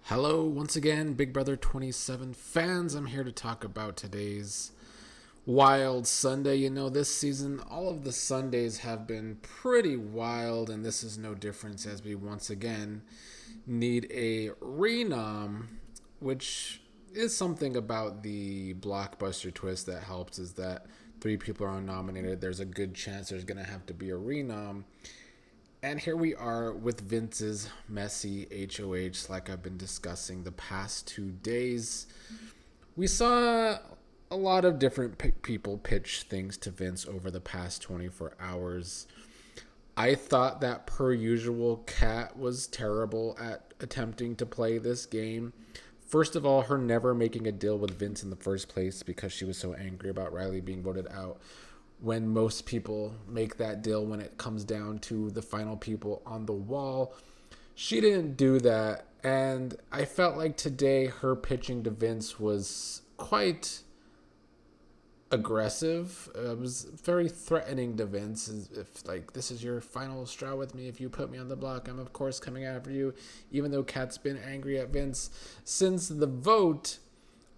Hello, once again, Big Brother 27 fans. I'm here to talk about today's wild Sunday. This season, all of the Sundays have been pretty wild, and this is no difference as we once again need a renom, which is something about the blockbuster twist that helps is that three people are nominated. There's a good chance there's going to have to be a renom. And here we are with Vince's messy HOH, like I've been discussing the past 2 days. We saw a lot of different people pitch things to Vince over the past 24 hours. I thought that, per usual, Kat was terrible at attempting to play this game. First of all, her never making a deal with Vince in the first place because she was so angry about Riley being voted out, when most people make that deal when it comes down to the final people on the wall. She didn't do that, and I felt like today her pitching to Vince was quite aggressive. It was very threatening to Vince. If, like, this is your final straw with me, if you put me on the block, I'm of course coming after you, even though Kat's been angry at Vince since the vote.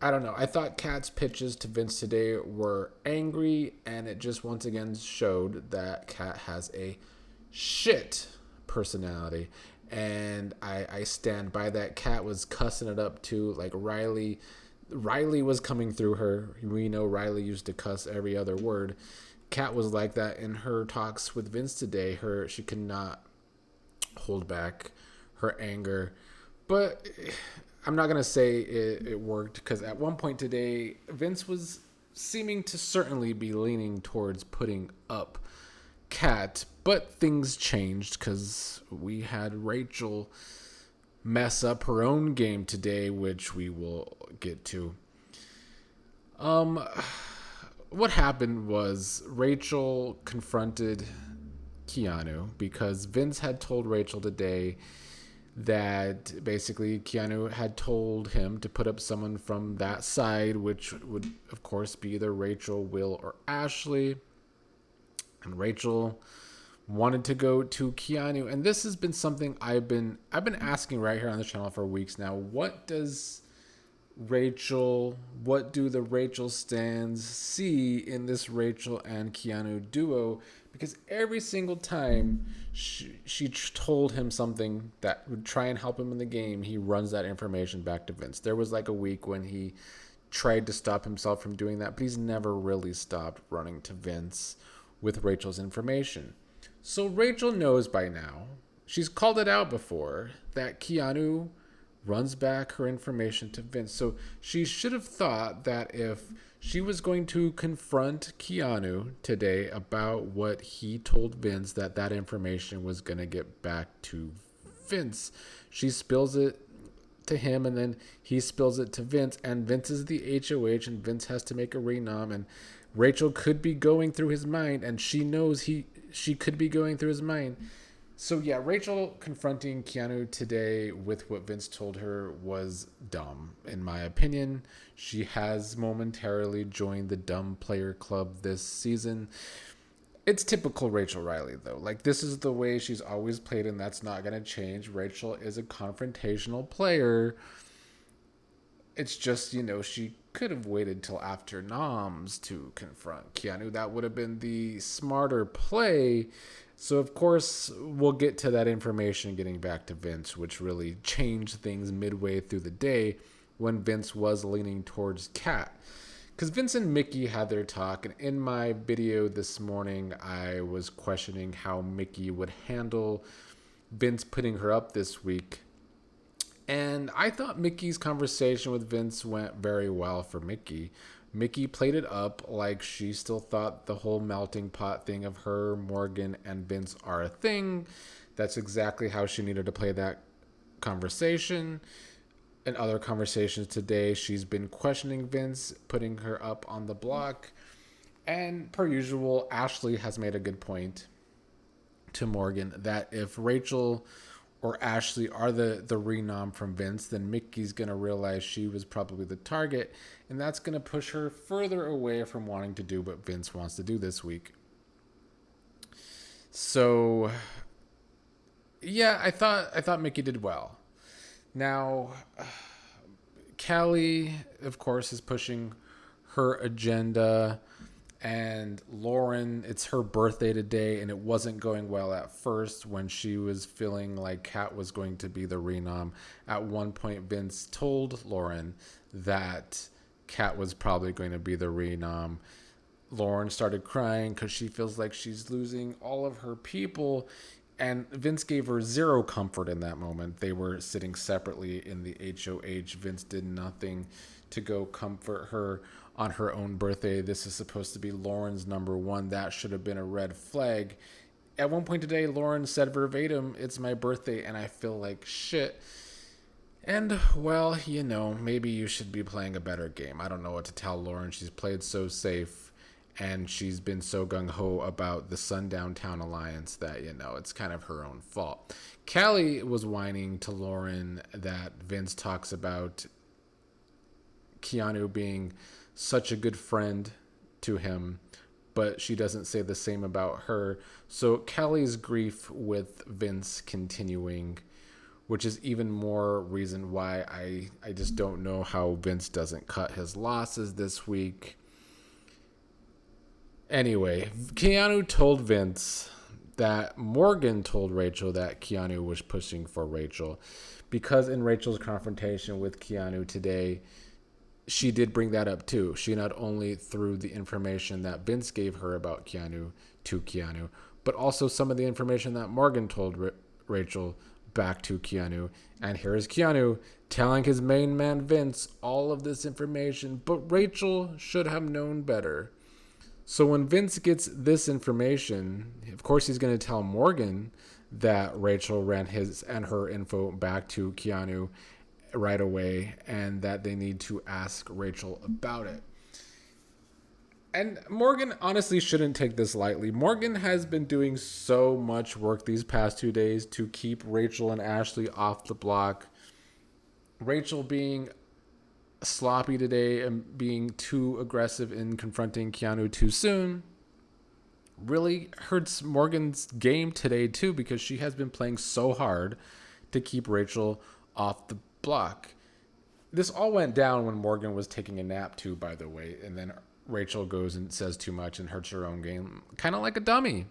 I don't know. I thought Kat's pitches to Vince today were angry, and it just once again showed that Kat has a shit personality. And I stand by that. Kat was cussing it up too. Like Riley was coming through her. We know Riley used to cuss every other word. Kat was like that in her talks with Vince today. She could not hold back her anger. But I'm not going to say it worked, because at one point today, Vince was seeming to certainly be leaning towards putting up Kat, but things changed because we had Rachel mess up her own game today, which we will get to. What happened was Rachel confronted Keanu because Vince had told Rachel today that basically Keanu had told him to put up someone from that side, which would of course be either Rachel, Will, or Ashley. And Rachel wanted to go to Keanu, and this has been something I've been asking right here on the channel for weeks now. What do the Rachel stans see in this Rachel and Keanu duo? Because every single time she told him something that would try and help him in the game, he runs that information back to Vince. There was like a week when he tried to stop himself from doing that, but he's never really stopped running to Vince with Rachel's information. So Rachel knows by now, she's called it out before, that Keanu runs back her information to Vince. So she should have thought that if she was going to confront Keanu today about what he told Vince, that information was going to get back to Vince. She spills it to him, and then he spills it to Vince, and Vince is the HOH, and Vince has to make a renom, and Rachel could be going through his mind, and she knows she could be going through his mind. So yeah, Rachel confronting Keanu today with what Vince told her was dumb, in my opinion. She has momentarily joined the dumb player club this season. It's typical Rachel Riley, though. Like, this is the way she's always played, and that's not going to change. Rachel is a confrontational player. It's just, she could have waited till after noms to confront Keanu. That would have been the smarter play. So, of course, we'll get to that information getting back to Vince, which really changed things midway through the day when Vince was leaning towards Kat. Because Vince and Mickey had their talk, and in my video this morning, I was questioning how Mickey would handle Vince putting her up this week. And I thought Mickey's conversation with Vince went very well for Mickey. Mickey played it up like she still thought the whole melting pot thing of her, Morgan, and Vince are a thing. That's exactly how she needed to play that conversation. In other conversations today, she's been questioning Vince, putting her up on the block. And per usual, Ashley has made a good point to Morgan that if Rachel or Ashley are the renom from Vince, then Mickey's going to realize she was probably the target, and that's going to push her further away from wanting to do what Vince wants to do this week. So, yeah, I thought Mickey did well. Now, Callie, of course, is pushing her agenda, and Lauren, it's her birthday today, and it wasn't going well at first when she was feeling like Kat was going to be the renom. At one point, Vince told Lauren that Kat was probably going to be the renom. Lauren started crying because she feels like she's losing all of her people. And Vince gave her zero comfort in that moment. They were sitting separately in the HOH. Vince did nothing to go comfort her on her own birthday. This is supposed to be Lauren's number one. That should have been a red flag. At one point today, Lauren said verbatim, "It's my birthday and I feel like shit." And, well, maybe you should be playing a better game. I don't know what to tell Lauren. She's played so safe and she's been so gung-ho about the Sundown Town Alliance that, it's kind of her own fault. Callie was whining to Lauren that Vince talks about Keanu being such a good friend to him, but she doesn't say the same about her. So Callie's grief with Vince continuing, which is even more reason why I just don't know how Vince doesn't cut his losses this week. Anyway, Keanu told Vince that Morgan told Rachel that Keanu was pushing for Rachel, because in Rachel's confrontation with Keanu today, she did bring that up too. She not only threw the information that Vince gave her about Keanu to Keanu, but also some of the information that Morgan told Rachel back to Keanu. And here's Keanu telling his main man Vince all of this information, but Rachel should have known better. So when Vince gets this information, of course he's going to tell Morgan that Rachel ran his and her info back to Keanu right away, and that they need to ask Rachel about it. And Morgan honestly shouldn't take this lightly. Morgan has been doing so much work these past 2 days to keep Rachel and Ashley off the block. Rachel being sloppy today and being too aggressive in confronting Keanu too soon really hurts Morgan's game today too, because she has been playing so hard to keep Rachel off the block. This all went down when Morgan was taking a nap too, by the way, and then Rachel goes and says too much and hurts her own game, kind of like a dummy.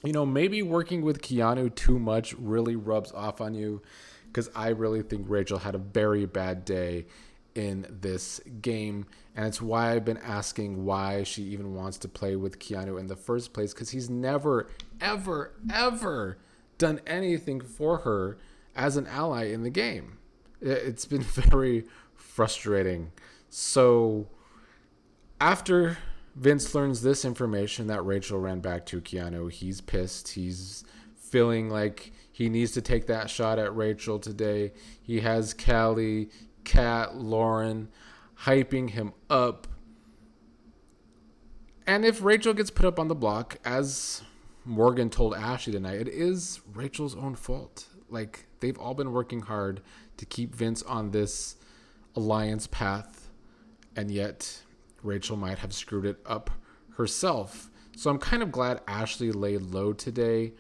Maybe working with Keanu too much really rubs off on you, because I really think Rachel had a very bad day in this game, and it's why I've been asking why she even wants to play with Keanu in the first place, because he's never, ever, ever done anything for her as an ally in the game. It's been very frustrating. So after Vince learns this information that Rachel ran back to Keanu, he's pissed. He's feeling like he needs to take that shot at Rachel today. He has Callie, Kat, Lauren hyping him up. And if Rachel gets put up on the block, as Morgan told Ashley tonight, it is Rachel's own fault. Like, they've all been working hard to keep Vince on this alliance path, and yet Rachel might have screwed it up herself. So I'm kind of glad Ashley laid low today,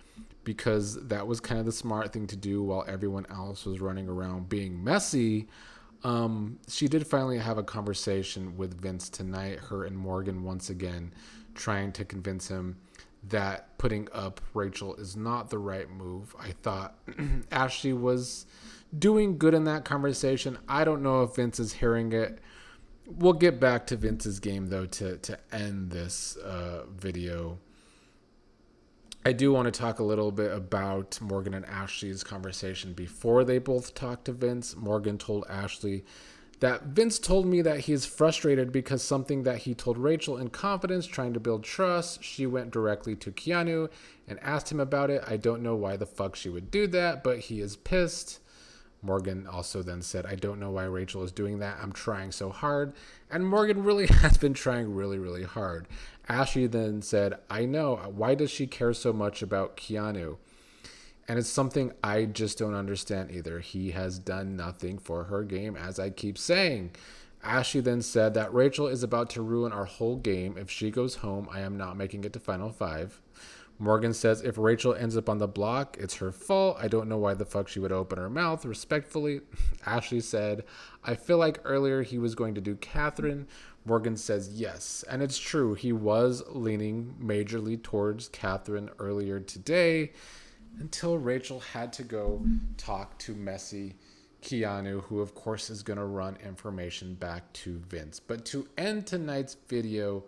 because that was kind of the smart thing to do while everyone else was running around being messy. She did finally have a conversation with Vince tonight, her and Morgan once again trying to convince him that putting up Rachel is not the right move. I thought Ashley was doing good in that conversation. I don't know if Vince is hearing it. We'll get back to Vince's game, though, to end this video. I do want to talk a little bit about Morgan and Ashley's conversation before they both talked to Vince. Morgan told Ashley that Vince told me that he is frustrated because something that he told Rachel in confidence, trying to build trust. She went directly to Keanu and asked him about it. I don't know why the fuck she would do that, but he is pissed. Morgan also then said, I don't know why Rachel is doing that. I'm trying so hard. And Morgan really has been trying really, really hard. Ashley then said, I know. Why does she care so much about Keanu? And it's something I just don't understand either. He has done nothing for her game, as I keep saying. Ashley then said that Rachel is about to ruin our whole game. If she goes home, I am not making it to Final Five. Morgan says if Rachel ends up on the block, it's her fault. I don't know why the fuck she would open her mouth. Respectfully, Ashley said, I feel like earlier he was going to do Catherine. Morgan says yes. And it's true. He was leaning majorly towards Catherine earlier today until Rachel had to go talk to messy Keanu, who of course is going to run information back to Vince. But to end tonight's video,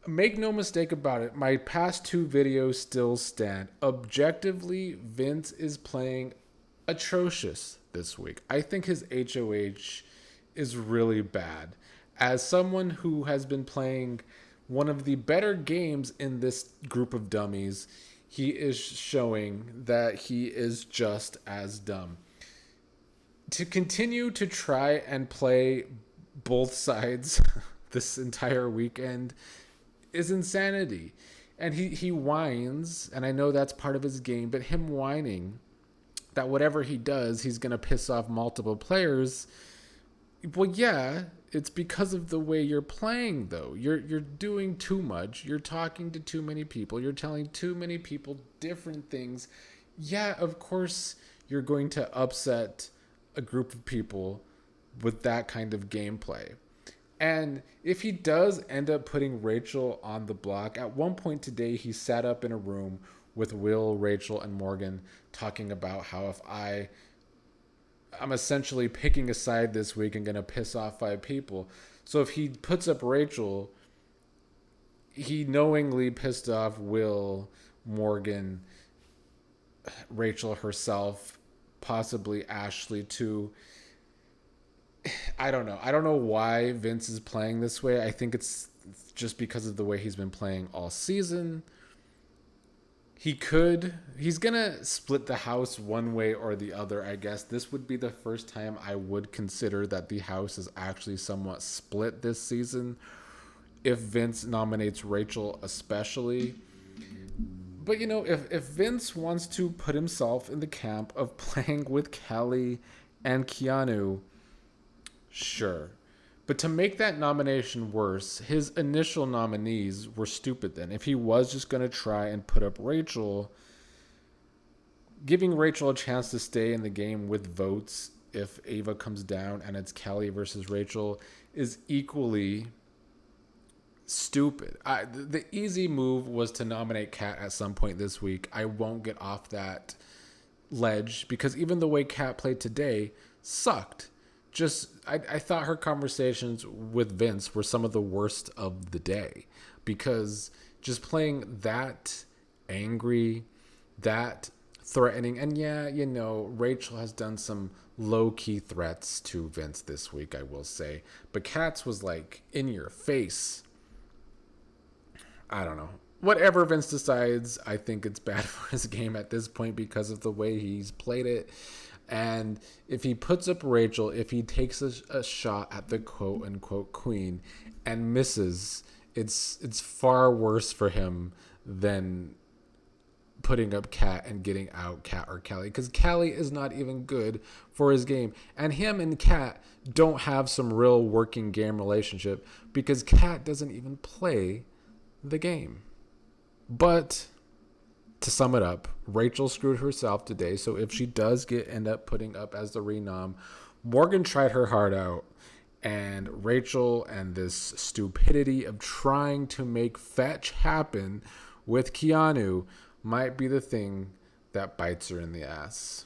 make no mistake about it, my past two videos still stand. Objectively, Vince is playing atrocious this week. I think his HOH is really bad. As someone who has been playing one of the better games in this group of dummies, he is showing that he is just as dumb. To continue to try and play both sides this entire weekend is insanity. And he whines, and I know that's part of his game, but him whining that whatever he does, he's going to piss off multiple players. Well, yeah, it's because of the way you're playing, though. You're doing too much. You're talking to too many people. You're telling too many people different things. Yeah, of course, you're going to upset a group of people with that kind of gameplay. And if he does end up putting Rachel on the block, at one point today, he sat up in a room with Will, Rachel, and Morgan talking about how if I'm essentially picking a side this week and going to piss off 5 people. So if he puts up Rachel, he knowingly pissed off Will, Morgan, Rachel herself, possibly Ashley too. I don't know. I don't know why Vince is playing this way. I think it's just because of the way he's been playing all season. He's going to split the house one way or the other, I guess. This would be the first time I would consider that the house is actually somewhat split this season, if Vince nominates Rachel especially. But, you know, if Vince wants to put himself in the camp of playing with Kelly and Keanu, sure. But to make that nomination worse, his initial nominees were stupid then. If he was just going to try and put up Rachel, giving Rachel a chance to stay in the game with votes if Ava comes down and it's Kelly versus Rachel is equally stupid. The easy move was to nominate Kat at some point this week. I won't get off that ledge because even the way Kat played today sucked. I thought her conversations with Vince were some of the worst of the day because just playing that angry, that threatening, and yeah, you know, Rachel has done some low-key threats to Vince this week, I will say, but Kat's was like in your face. I don't know. Whatever Vince decides, I think it's bad for his game at this point because of the way he's played it. And if he puts up Rachel, if he takes a shot at the quote-unquote queen and misses, it's far worse for him than putting up Kat and getting out Kat or Kelly. Because Kelly is not even good for his game. And him and Kat don't have some real working game relationship because Kat doesn't even play the game. But to sum it up, Rachel screwed herself today. So if she does end up putting up as the renom, Morgan tried her heart out, and Rachel and this stupidity of trying to make fetch happen with Keanu might be the thing that bites her in the ass.